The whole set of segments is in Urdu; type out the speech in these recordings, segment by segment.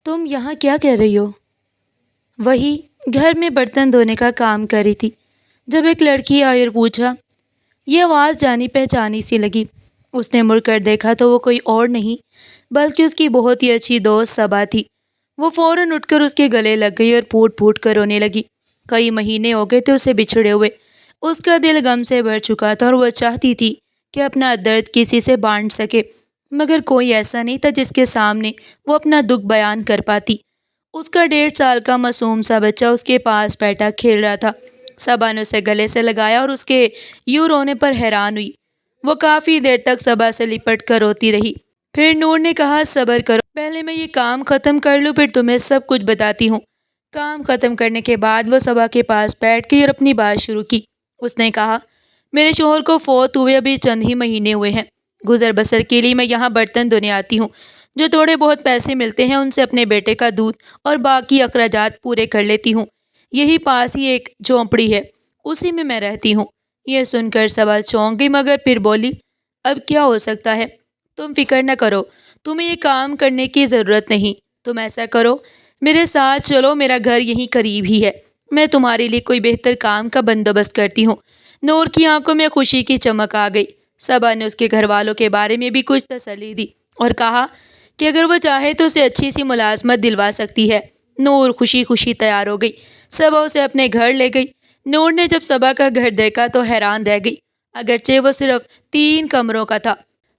تم یہاں کیا کر رہی ہو؟ وہی گھر میں برتن دھونے کا کام کر رہی تھی جب ایک لڑکی آئی اور پوچھا۔ یہ آواز جانی پہچانی سی لگی۔ اس نے مڑ کر دیکھا تو وہ کوئی اور نہیں بلکہ اس کی بہت ہی اچھی دوست صبا تھی۔ وہ فوراً اٹھ کر اس کے گلے لگ گئی اور پھوٹ پھوٹ کر رونے لگی۔ کئی مہینے ہو گئے تھے اسے بچھڑے ہوئے۔ اس کا دل غم سے بھر چکا تھا اور وہ چاہتی تھی کہ اپنا درد کسی سے بانٹ سکے، مگر کوئی ایسا نہیں تھا جس کے سامنے وہ اپنا دکھ بیان کر پاتی۔ اس کا 1.5 سال کا معصوم سا بچہ اس کے پاس بیٹھا کھیل رہا تھا۔ صبا نے اسے گلے سے لگایا اور اس کے یوں رونے پر حیران ہوئی۔ وہ کافی دیر تک صبا سے لپٹ کر روتی رہی۔ پھر نور نے کہا، صبر کرو، پہلے میں یہ کام ختم کر لوں پھر تمہیں سب کچھ بتاتی ہوں۔ کام ختم کرنے کے بعد وہ صبا کے پاس بیٹھ گئی اور اپنی بات شروع کی۔ اس نے کہا، میرے شوہر کو فوت ہوئے ابھی چند ہی مہینے ہوئے ہیں۔ گزر بسر کے لیے میں یہاں برتن دھونے آتی ہوں۔ جو تھوڑے بہت پیسے ملتے ہیں ان سے اپنے بیٹے کا دودھ اور باقی اخراجات پورے کر لیتی ہوں۔ یہی پاس ہی ایک جھونپڑی ہے، اسی میں رہتی ہوں۔ یہ سن کر صبا چونک گئی مگر پھر بولی، اب کیا ہو سکتا ہے؟ تم فکر نہ کرو، تمہیں یہ کام کرنے کی ضرورت نہیں۔ تم ایسا کرو، میرے ساتھ چلو، میرا گھر یہیں قریب ہی ہے۔ میں تمہارے لیے کوئی بہتر کام کا بندوبست کرتی ہوں۔ نور کی آنکھوں میں خوشی کی چمک آ گئی۔ صبا نے اس کے گھر والوں کے بارے میں بھی کچھ تسلی دی اور کہا کہ اگر وہ چاہے تو اسے اچھی سی ملازمت دلوا سکتی ہے۔ نور خوشی خوشی تیار ہو گئی۔ صبا اسے اپنے گھر لے گئی۔ نور نے جب صبا کا گھر دیکھا تو حیران رہ گئی۔ اگرچہ وہ صرف 3 کمروں کا تھا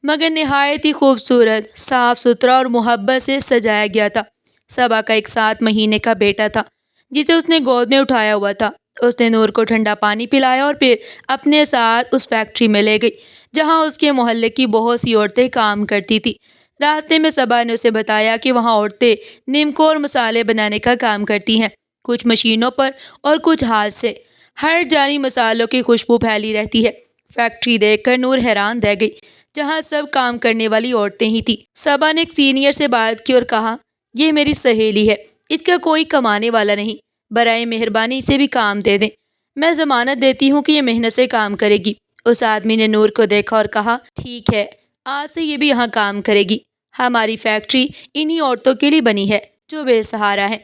مگر نہایت ہی خوبصورت، صاف ستھرا اور محبت سے سجایا گیا تھا۔ صبا کا ایک 7 مہینے کا بیٹا تھا جسے اس نے گود میں اٹھایا ہوا تھا۔ اس نے نور کو ٹھنڈا پانی پلایا اور پھر اپنے ساتھ اس فیکٹری میں لے گئی جہاں اس کے محلے کی بہت سی عورتیں کام کرتی تھیں۔ راستے میں صبا نے اسے بتایا کہ وہاں عورتیں نمکوں اور مسالے بنانے کا کام کرتی ہیں، کچھ مشینوں پر اور کچھ ہاتھ سے۔ ہر جانب مسالوں کی خوشبو پھیلی رہتی ہے۔ فیکٹری دیکھ کر نور حیران رہ گئی جہاں سب کام کرنے والی عورتیں ہی تھیں۔ صبا نے ایک سینئر سے بات کی اور کہا، یہ میری سہیلی ہے، اس کا کوئی کمانے والا نہیں، برائے مہربانی اسے بھی کام دے دیں۔ میں ضمانت دیتی ہوں کہ یہ محنت سے کام کرے گی۔ اس آدمی نے نور کو دیکھا اور کہا، ٹھیک ہے، آج سے یہ بھی یہاں کام کرے گی۔ ہماری فیکٹری انہی عورتوں کے لیے بنی ہے جو بے سہارا ہے۔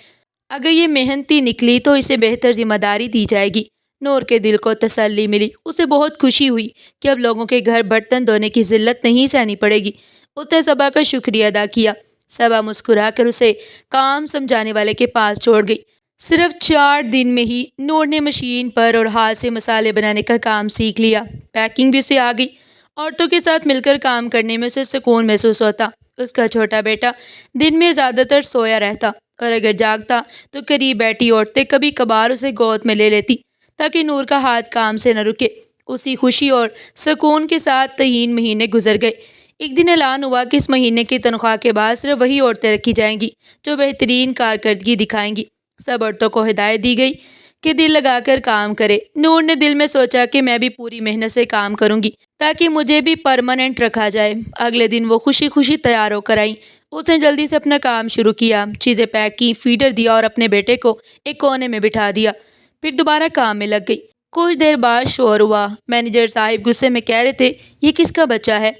اگر یہ محنتی نکلی تو اسے بہتر ذمہ داری دی جائے گی۔ نور کے دل کو تسلی ملی۔ اسے بہت خوشی ہوئی کہ اب لوگوں کے گھر برتن دھونے کی ذلت نہیں سہنی پڑے گی۔ اس نے صبا کا شکریہ ادا کیا۔ صبا مسکرا کر اسے کام سمجھانے والے کے پاس چھوڑ گئی۔ صرف 4 دن میں ہی نور نے مشین پر اور ہاتھ سے مسالے بنانے کا کام سیکھ لیا۔ پیکنگ بھی اسے آ گئی۔ عورتوں کے ساتھ مل کر کام کرنے میں اسے سکون محسوس ہوتا۔ اس کا چھوٹا بیٹا دن میں زیادہ تر سویا رہتا اور اگر جاگتا تو قریب بیٹھی عورتیں کبھی کبھار اسے گود میں لے لیتی تاکہ نور کا ہاتھ کام سے نہ رکے۔ اسی خوشی اور سکون کے ساتھ 3 مہینے گزر گئے۔ ایک دن اعلان ہوا کہ اس مہینے کی تنخواہ کے بعد صرف وہی عورتیں رکھی جائیں گی جو بہترین کارکردگی دکھائیں گی۔ سب عورتوں کو ہدایت دی گئی کہ دل لگا کر کام کرے۔ نور نے دل میں سوچا کہ میں بھی پوری محنت سے کام کروں گی تاکہ مجھے بھی پرماننٹ رکھا جائے۔ اگلے دن وہ خوشی خوشی تیار ہو کر آئیں۔ اس نے جلدی سے اپنا کام شروع کیا، چیزیں پیک کی، فیڈر دیا اور اپنے بیٹے کو ایک کونے میں بٹھا دیا۔ پھر دوبارہ کام میں لگ گئی۔ کچھ دیر بعد شور ہوا۔ مینیجر صاحب غصے میں کہہ رہے تھے، یہ کس کا بچہ ہے؟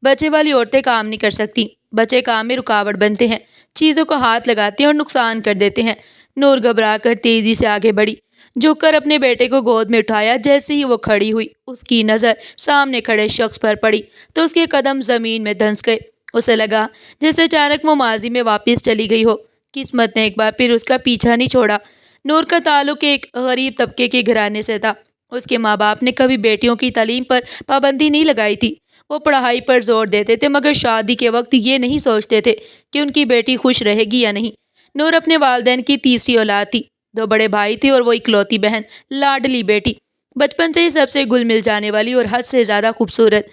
بچے والی عورتیں کام نہیں کر سکتی، بچے کام میں رکاوٹ بنتے ہیں، چیزوں کو ہاتھ لگاتے ہیں اور نقصان کر دیتے ہیں۔ نور گھبرا کر تیزی سے آگے بڑھی، جھک کر اپنے بیٹے کو گود میں اٹھایا۔ جیسے ہی وہ کھڑی ہوئی اس کی نظر سامنے کھڑے شخص پر پڑی تو اس کے قدم زمین میں دھنس گئے۔ اسے لگا جیسے اچانک وہ ماضی میں واپس چلی گئی ہو۔ قسمت نے ایک بار پھر اس کا پیچھا نہیں چھوڑا۔ نور کا تعلق ایک غریب طبقے کے گھرانے سے تھا۔ اس کے ماں باپ نے کبھی بیٹیوں کی تعلیم پر پابندی نہیں لگائی تھی۔ وہ پڑھائی پر زور دیتے تھے مگر شادی کے وقت یہ نہیں سوچتے تھے کہ ان کی بیٹی خوش رہے گی یا نہیں۔ نور اپنے والدین کی تیسری اولاد تھی۔ 2 بڑے بھائی تھے اور وہ اکلوتی بہن، لاڈلی بیٹی۔ بچپن سے ہی سب سے گل مل جانے والی اور حد سے زیادہ خوبصورت،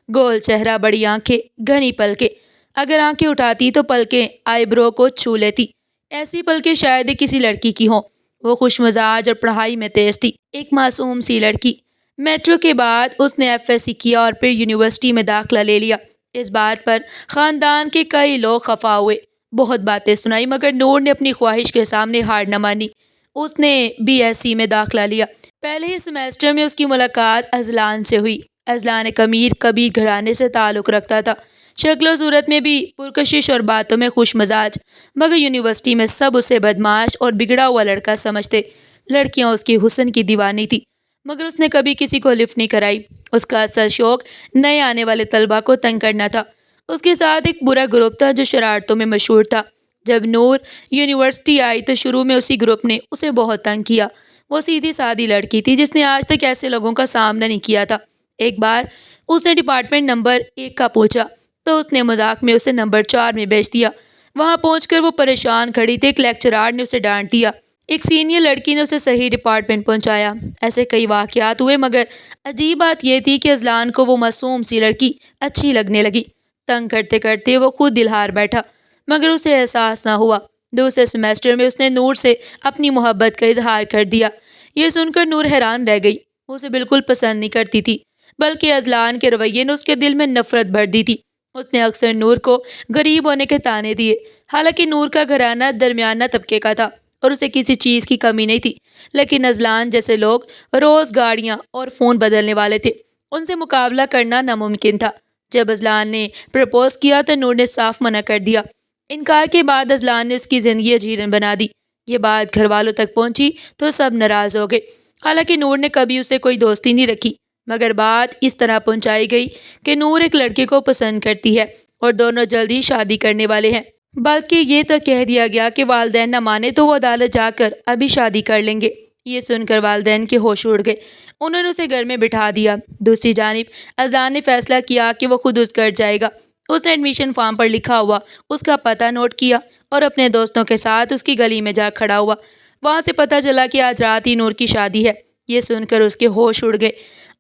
گول چہرہ، بڑی آنکھیں، گھنی پلکیں، اگر آنکھیں اٹھاتی تو پلکیں آئی برو کو چھو لیتی۔ ایسی پلکیں شاید ہی کسی لڑکی کی ہوں۔ وہ خوش مزاج اور پڑھائی میں تیز تھی، ایک معصوم سی لڑکی۔ میٹرو کے بعد اس نے ایف ایس سی کیا اور پھر یونیورسٹی میں داخلہ لے لیا۔ اس بات پر خاندان کے کئی لوگ خفا ہوئے، بہت باتیں سنائی مگر نور نے اپنی خواہش کے سامنے ہار نہ مانی۔ اس نے بی ایس سی میں داخلہ لیا۔ پہلے ہی سیمیسٹر میں اس کی ملاقات اذلان سے ہوئی۔ اذلان ایک امیر کبیر گھرانے سے تعلق رکھتا تھا۔ شکل و صورت میں بھی پرکشش اور باتوں میں خوش مزاج، مگر یونیورسٹی میں سب اسے بدمعاش اور بگڑا ہوا لڑکا سمجھتے۔ لڑکیاں اس کی حسن کی دیوانی تھی، مگر اس نے کبھی کسی کو لفٹ نہیں کرائی۔ اس کا اصل شوق نئے آنے والے طلبہ کو تنگ کرنا تھا۔ اس کے ساتھ ایک برا گروپ تھا جو شرارتوں میں مشہور تھا۔ جب نور یونیورسٹی آئی تو شروع میں اسی گروپ نے اسے بہت تنگ کیا۔ وہ سیدھی سادی لڑکی تھی جس نے آج تک ایسے لوگوں کا سامنا نہیں کیا تھا۔ ایک بار اس نے ڈپارٹمنٹ نمبر 1 کا پوچھا تو اس نے مذاق میں اسے نمبر 4 میں بھیج دیا۔ وہاں پہنچ کر وہ پریشان کھڑی تھی۔ ایک لیکچرار نے اسے ڈانٹ دیا، ایک سینئر لڑکی نے اسے صحیح ڈپارٹمنٹ پہنچایا۔ ایسے کئی واقعات ہوئے، مگر عجیب بات یہ تھی کہ اذلان کو وہ معصوم سی لڑکی اچھی لگنے لگی۔ تنگ کرتے کرتے وہ خود دل ہار بیٹھا، مگر اسے احساس نہ ہوا۔ دوسرے سیمیسٹر میں اس نے نور سے اپنی محبت کا اظہار کر دیا۔ یہ سن کر نور حیران رہ گئی۔ وہ اسے بالکل پسند نہیں کرتی تھی، بلکہ اذلان کے رویے نے اس کے دل میں نفرت بھر دی تھی۔ اس نے اکثر نور کو غریب ہونے کے طعنے دیے، حالانکہ نور کا گھرانہ درمیانہ طبقے کا تھا اور اسے کسی چیز کی کمی نہیں تھی۔ لیکن اذلان جیسے لوگ روز گاڑیاں اور فون بدلنے والے تھے، ان سے مقابلہ کرنا ناممکن تھا۔ جب اذلان نے پرپوز کیا تو نور نے صاف منع کر دیا۔ انکار کے بعد اذلان نے اس کی زندگی اجیرن بنا دی۔ یہ بات گھر والوں تک پہنچی تو سب ناراض ہو گئے۔ حالانکہ نور نے کبھی اسے کوئی دوستی نہیں رکھی، مگر بات اس طرح پہنچائی گئی کہ نور ایک لڑکے کو پسند کرتی ہے اور دونوں جلد ہی شادی کرنے والے ہیں۔ بلکہ یہ تک کہہ دیا گیا کہ والدین نہ مانے تو وہ عدالت جا کر ابھی شادی کر لیں گے۔ یہ سن کر والدین کے ہوش اڑ گئے۔ انہوں نے اسے گھر میں بٹھا دیا۔ دوسری جانب اذلان نے فیصلہ کیا کہ وہ خود اس گھر جائے گا۔ اس نے ایڈمیشن فارم پر لکھا ہوا اس کا پتہ نوٹ کیا اور اپنے دوستوں کے ساتھ اس کی گلی میں جا کھڑا ہوا۔ وہاں سے پتہ چلا کہ آج رات ہی نور کی شادی ہے۔ یہ سن کر اس کے ہوش اڑ گئے۔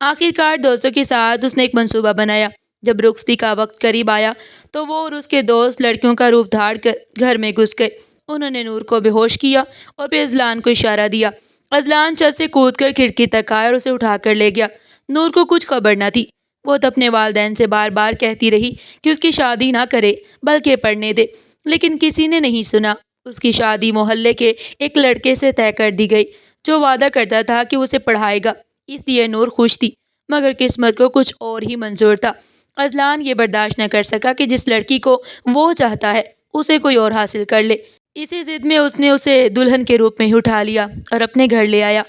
آخر کار دوستوں کے ساتھ اس نے ایک منصوبہ بنایا۔ جب رخصتی کا وقت قریب آیا تو وہ اور اس کے دوست لڑکیوں کا روپ دھاڑ کر گھر میں گھس گئے۔ انہوں نے نور کو بے ہوش کیا اور پھر اذلان کو اشارہ دیا۔ اذلان چھت سے کود کر کھڑکی تک آیا اور اسے اٹھا کر لے گیا۔ نور کو کچھ خبر نہ تھی۔ وہ تو اپنے والدین سے بار بار کہتی رہی کہ اس کی شادی نہ کرے بلکہ پڑھنے دے، لیکن کسی نے نہیں سنا۔ اس کی شادی محلے کے ایک لڑکے سے طے کر دی گئی جو وعدہ کرتا تھا کہ اسے پڑھائے گا۔ اس لیے نور خوش تھی، مگر قسمت کو کچھ اور ہی منظور تھا۔ اذلان یہ برداشت نہ کر سکا کہ جس لڑکی کو وہ چاہتا ہے اسے کوئی اور حاصل کر لے۔ اسی ضد میں اس نے اسے دلہن کے روپ میں ہی اٹھا لیا اور اپنے گھر لے آیا۔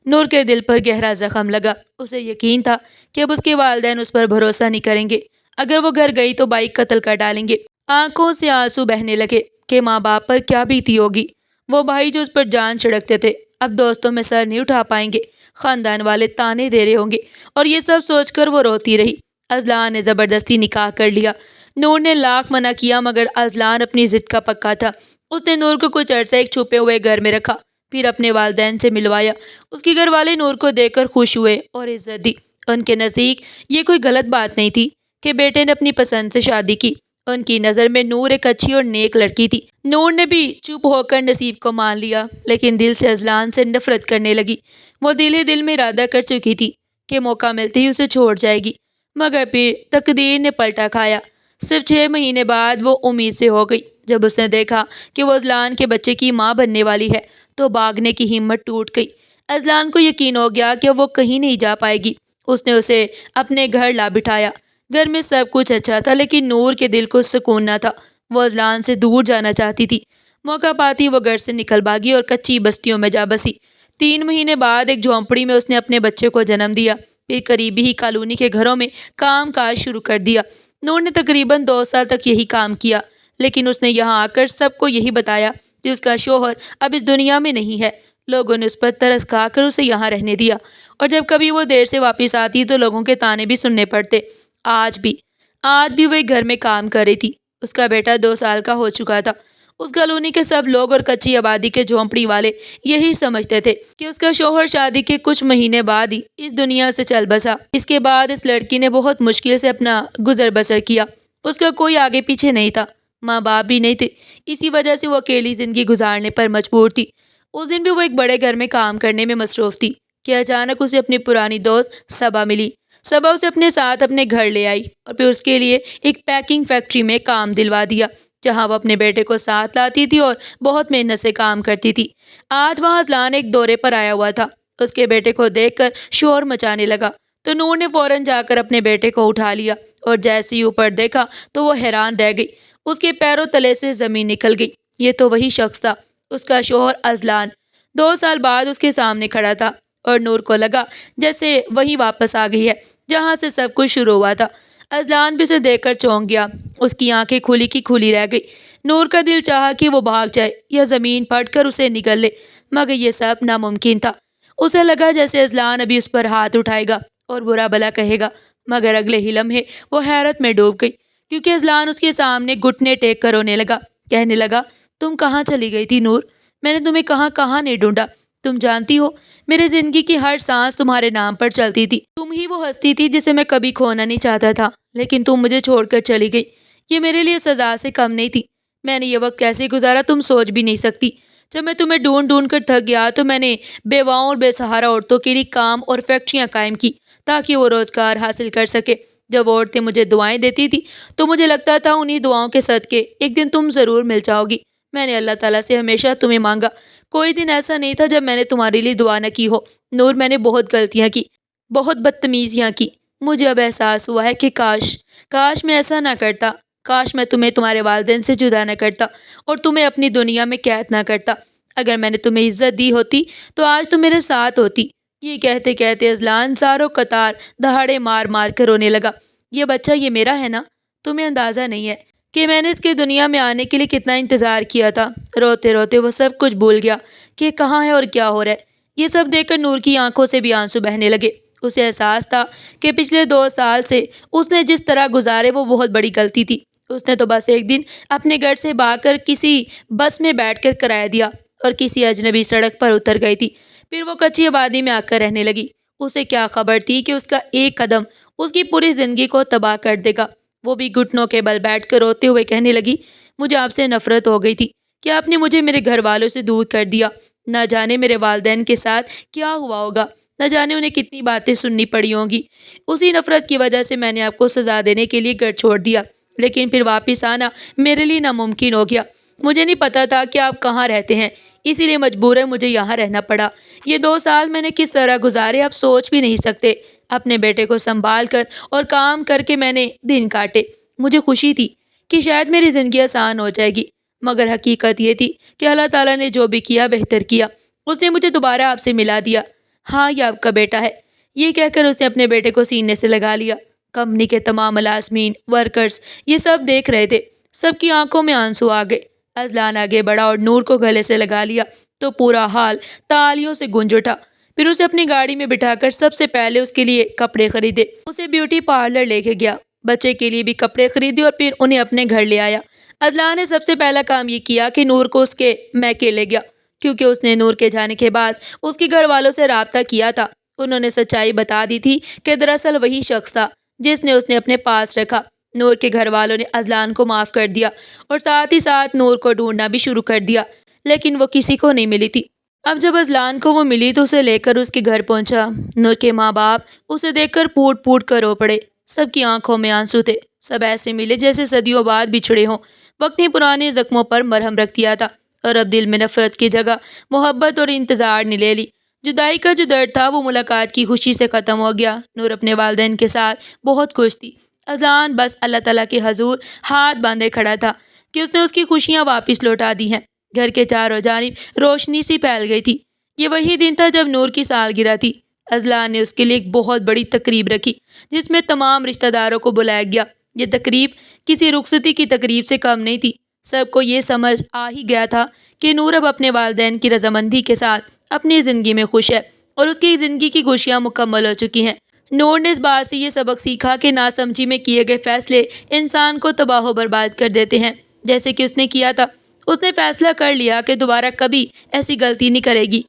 نور کے دل پر گہرا زخم لگا۔ اسے یقین تھا کہ اب اس کے والدین اس پر بھروسہ نہیں کریں گے۔ اگر وہ گھر گئی تو بھائی قتل کر ڈالیں گے۔ آنکھوں سے آنسو بہنے لگے کہ ماں باپ پر کیا بیتی ہوگی۔ وہ بھائی جو اس پر جان چھڑکتے تھے اب دوستوں میں سر نہیں اٹھا پائیں گے، خاندان والے تانے دے رہے ہوں گے، اور یہ سب سوچ کر وہ روتی رہی۔ اذلان نے زبردستی نکاح کر لیا۔ نور نے لاکھ منع کیا مگر اذلان اپنی ضد کا پکا تھا۔ اس نے نور کو کچھ عرصہ ایک چھپے ہوئے گھر میں رکھا، پھر اپنے والدین سے ملوایا۔ اس کے گھر والے نور کو دیکھ کر خوش ہوئے اور عزت دی۔ ان کے نزدیک یہ کوئی غلط بات نہیں تھی کہ بیٹے نے اپنی پسند سے شادی کی۔ ان کی نظر میں نور ایک اچھی اور نیک لڑکی تھی۔ نور نے بھی چپ ہو کر نصیب کو مان لیا، لیکن دل سے اذلان سے نفرت کرنے لگی۔ وہ دل ہی دل میں ارادہ کر چکی تھی کہ موقع ملتے ہی اسے چھوڑ جائے گی، مگر پھر تقدیر نے پلٹا کھایا۔ صرف 6 مہینے بعد وہ امید سے ہو گئی۔ جب اس نے دیکھا کہ وہ اذلان کے بچے کی ماں بننے والی ہے تو بھاگنے کی ہمت ٹوٹ گئی۔ اذلان کو یقین ہو گیا کہ وہ کہیں نہیں جا پائے گی۔ اس نے اسے اپنے گھر لا بٹھایا۔ گھر میں سب کچھ اچھا تھا، لیکن نور کے دل کو سکون نہ تھا۔ وہ اذلان سے دور جانا چاہتی تھی۔ موقع پاتی وہ گھر سے نکل بھاگی اور کچی بستیوں میں جا بسی۔ 3 مہینے بعد ایک جھونپڑی میں اس نے اپنے بچے کو جنم دیا۔ پھر قریبی ہی کالونی کے گھروں میں کام کاج شروع کر دیا۔ نور نے تقریباً 2 سال تک یہی کام کیا، لیکن اس نے یہاں آ کر سب کو یہی بتایا کہ اس کا شوہر اب اس دنیا میں نہیں ہے۔ لوگوں نے اس پر ترس کھا کر اسے یہاں رہنے دیا، اور جب کبھی وہ دیر سے واپس آتی تو لوگوں کے طعنے بھی سننے پڑتے۔ آج بھی وہ ایک گھر میں کام کر رہی تھی۔ اس کا بیٹا 2 سال کا ہو چکا تھا۔ اس کالونی کے سب لوگ اور کچی آبادی کے جھونپڑی والے یہی سمجھتے تھے کہ اس کا شوہر شادی کے کچھ مہینے بعد ہی اس دنیا سے چل بسا۔ اس کے بعد اس لڑکی نے بہت مشکل سے اپنا گزر بسر کیا۔ اس کا کوئی آگے پیچھے نہیں تھا، ماں باپ بھی نہیں تھے، اسی وجہ سے وہ اکیلی زندگی گزارنے پر مجبور تھی۔ اس دن بھی وہ ایک بڑے گھر میں کام کرنے میں مصروف تھی کہ اچانک اسے اپنی پرانی دوست صبا ملی۔ صبا اسے اپنے ساتھ اپنے گھر لے آئی اور پھر اس کے لیے ایک پیکنگ فیکٹری میں کام دلوا دیا، جہاں وہ اپنے بیٹے کو ساتھ لاتی تھی اور بہت محنت سے کام کرتی تھی۔ آج وہاں اذلان ایک دورے پر آیا ہوا تھا۔ اس کے بیٹے کو دیکھ کر شور مچانے لگا تو نور نے فوراً جا کر اپنے بیٹے کو اٹھا لیا اور جیسے ہی اوپر دیکھا تو وہ حیران رہ گئی۔ اس کے پیروں تلے سے زمین نکل گئی۔ یہ تو وہی شخص تھا، اس کا شوہر اذلان۔ 2 سال بعد اس کے سامنے کھڑا تھا اور نور کو لگا جیسے وہی واپس آ گئی ہے جہاں سے سب کچھ شروع ہوا تھا۔ اذلان بھی اسے دیکھ کر چونک گیا۔ اس کی آنکھیں کھلی کی کھلی رہ گئی۔ نور کا دل چاہا کہ وہ بھاگ جائے یا زمین پھٹ کر اسے نگل لے، مگر یہ سب ناممکن تھا۔ اسے لگا جیسے اذلان ابھی اس پر ہاتھ اٹھائے گا اور برا بھلا کہے گا، مگر اگلے ہی لمحے وہ حیرت میں ڈوب گئی، کیونکہ اذلان اس کے سامنے گھٹنے ٹیک کر رونے لگا۔ کہنے لگا، تم کہاں چلی گئی تھی نور؟ میں نے تمہیں کہاں کہاں نہیں ڈھونڈا۔ تم جانتی ہو میرے زندگی کی ہر سانس تمہارے نام پر چلتی تھی۔ تم ہی وہ ہستی تھی جسے میں کبھی کھونا نہیں چاہتا تھا، لیکن تم مجھے چھوڑ کر چلی گئی۔ یہ میرے لیے سزا سے کم نہیں تھی۔ میں نے یہ وقت کیسے گزارا تم سوچ بھی نہیں سکتی۔ جب میں تمہیں ڈھونڈ ڈھونڈ کر تھک گیا تو میں نے بیواؤں اور بے سہارا عورتوں کے لیے کام اور فیکٹریاں قائم کی تاکہ وہ روزگار حاصل کر سکے۔ جب عورتیں مجھے دعائیں دیتی تھی تو مجھے لگتا تھا انہی دعاؤں کے صدقے ایک دن تم ضرور مل جاؤ گی۔ میں نے اللہ تعالیٰ سے ہمیشہ تمہیں مانگا، کوئی دن ایسا نہیں تھا جب میں نے تمہارے لیے دعا نہ کی ہو۔ نور، میں نے بہت غلطیاں کی، بہت بدتمیزیاں کی۔ مجھے اب احساس ہوا ہے کہ کاش میں ایسا نہ کرتا، کاش میں تمہیں تمہارے والدین سے جدا نہ کرتا اور تمہیں اپنی دنیا میں قید نہ کرتا۔ اگر میں نے تمہیں عزت دی ہوتی تو آج تم میرے ساتھ ہوتی۔ یہ کہتے کہتے اذلان زاروں قطار دہاڑے مار مار کر رونے لگا۔ یہ بچہ یہ میرا ہے نا؟ تمہیں اندازہ نہیں ہے کہ میں نے اس کے دنیا میں آنے کے لیے کتنا انتظار کیا تھا۔ روتے روتے وہ سب کچھ بھول گیا کہ کہاں ہے اور کیا ہو رہا ہے۔ یہ سب دیکھ کر نور کی آنکھوں سے بھی آنسو بہنے لگے۔ اسے احساس تھا کہ پچھلے 2 سال سے اس نے جس طرح گزارے وہ بہت بڑی غلطی تھی۔ اس نے تو بس ایک دن اپنے گھر سے بھاگ کر کسی بس میں بیٹھ کر کرایہ دیا اور کسی اجنبی سڑک پر اتر گئی تھی۔ پھر وہ کچی آبادی میں آ کر رہنے لگی۔ اسے کیا خبر تھی کہ اس کا ایک قدم اس کی پوری زندگی کو تباہ کر دے گا۔ وہ بھی گھٹنوں کے بل بیٹھ کر روتے ہوئے کہنے لگی، مجھے آپ سے نفرت ہو گئی تھی کہ آپ نے مجھے میرے گھر والوں سے دور کر دیا۔ نہ جانے میرے والدین کے ساتھ کیا ہوا ہوگا، نہ جانے انہیں کتنی باتیں سننی پڑی ہوں گی۔ اسی نفرت کی وجہ سے میں نے آپ کو سزا دینے کے لیے گھر چھوڑ دیا، لیکن پھر واپس آنا میرے لیے ناممکن ہو گیا۔ مجھے نہیں پتا تھا کہ آپ کہاں رہتے ہیں، اسی لیے مجبوراً مجھے یہاں رہنا پڑا۔ یہ 2 سال میں نے کس طرح گزارے آپ سوچ بھی نہیں سکتے۔ اپنے بیٹے کو سنبھال کر اور کام کر کے میں نے دن کاٹے۔ مجھے خوشی تھی کہ شاید میری زندگی آسان ہو جائے گی، مگر حقیقت یہ تھی کہ اللہ تعالیٰ نے جو بھی کیا بہتر کیا۔ اس نے مجھے دوبارہ آپ سے ملا دیا۔ ہاں، یہ آپ کا بیٹا ہے۔ یہ کہہ کر اس نے اپنے بیٹے کو سینے سے لگا لیا۔ کمپنی کے تمام ملازمین، ورکرز یہ سب دیکھ رہے تھے۔ سب کی آنکھوں میں آنسو آ گئے۔ اذلان آگے بڑھا اور نور کو گلے سے لگا لیا تو پورا حال تالیوں سے گونج اٹھا۔ پھر اسے اپنی گاڑی میں بٹھا کر سب سے پہلے اس کے لیے کپڑے خریدے۔ اسے بیوٹی پارلر لے کے گیا، بچے کے لیے بھی کپڑے خریدے اور پھر انہیں اپنے گھر لے آیا۔ اذلان نے سب سے پہلا کام یہ کیا کہ نور کو اس کے میکے لے گیا، کیونکہ اس نے نور کے جانے کے بعد اس کے گھر والوں سے رابطہ کیا تھا۔ انہوں نے سچائی بتا دی تھی کہ دراصل وہی شخص تھا جس نے اس نے اپنے پاس رکھا۔ نور کے گھر والوں نے اذلان کو معاف کر دیا اور ساتھ ہی ساتھ نور کو ڈھونڈنا بھی شروع کر دیا، لیکن وہ کسی کو نہیں ملی تھی۔ اب جب اذلان کو وہ ملی تو اسے لے کر اس کے گھر پہنچا۔ نور کے ماں باپ اسے دیکھ کر پھوٹ پھوٹ کر رو پڑے۔ سب کی آنکھوں میں آنسو تھے۔ سب ایسے ملے جیسے صدیوں بعد بچھڑے ہوں۔ وقت نے پرانے زخموں پر مرہم رکھ دیا تھا اور اب دل میں نفرت کی جگہ محبت اور انتظار نے لے لی۔ جدائی کا جو درد تھا وہ ملاقات کی خوشی سے ختم ہو گیا۔ نور اپنے والدین کے ساتھ بہت خوش تھی۔ اذلان بس اللہ تعالیٰ کے حضور ہاتھ باندھے کھڑا تھا کہ اس نے اس کی خوشیاں واپس لوٹا دی ہیں۔ گھر کے چاروں جانب روشنی سی پھیل گئی تھی۔ یہ وہی دن تھا جب نور کی سالگرہ تھی۔ اذلان نے اس کے لیے ایک بہت بڑی تقریب رکھی جس میں تمام رشتہ داروں کو بلایا گیا۔ یہ تقریب کسی رخصتی کی تقریب سے کم نہیں تھی۔ سب کو یہ سمجھ آ ہی گیا تھا کہ نور اب اپنے والدین کی رضامندی کے ساتھ اپنی زندگی میں خوش ہے اور اس کی زندگی کی خوشیاں مکمل ہو چکی ہیں۔ نور نے اس بات سے یہ سبق سیکھا کہ ناسمجھی میں کیے گئے فیصلے انسان کو تباہ و برباد کر دیتے ہیں، جیسے کہ اس نے کیا تھا۔ اس نے فیصلہ کر لیا کہ دوبارہ کبھی ایسی غلطی نہیں کرے گی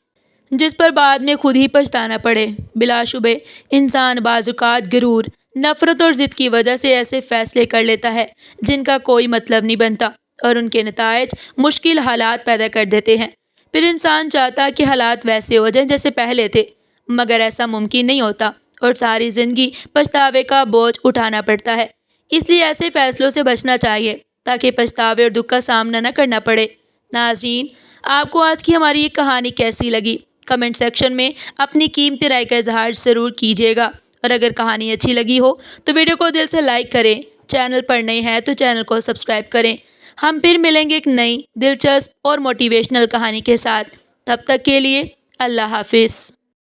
جس پر بعد میں خود ہی پچھتانا پڑے۔ بلا شبہ انسان بعض اوقات غرور، نفرت اور ضد کی وجہ سے ایسے فیصلے کر لیتا ہے جن کا کوئی مطلب نہیں بنتا اور ان کے نتائج مشکل حالات پیدا کر دیتے ہیں۔ پھر انسان چاہتا کہ حالات ویسے ہو جائیں جیسے پہلے تھے، مگر ایسا ممکن نہیں ہوتا اور ساری زندگی پچھتاوے کا بوجھ اٹھانا پڑتا ہے۔ اس لیے ایسے فیصلوں سے بچنا چاہیے تاکہ پچھتاوے اور دکھ کا سامنا نہ کرنا پڑے۔ ناظرین، آپ کو آج کی ہماری یہ کہانی کیسی لگی؟ کمنٹ سیکشن میں اپنی قیمتی رائے کا اظہار ضرور کیجیے گا اور اگر کہانی اچھی لگی ہو تو ویڈیو کو دل سے لائک کریں، چینل پر نئے ہیں تو چینل کو سبسکرائب کریں۔ ہم پھر ملیں گے ایک نئی دلچسپ اور موٹیویشنل کہانی کے ساتھ۔ تب تک کے لیے اللہ حافظ۔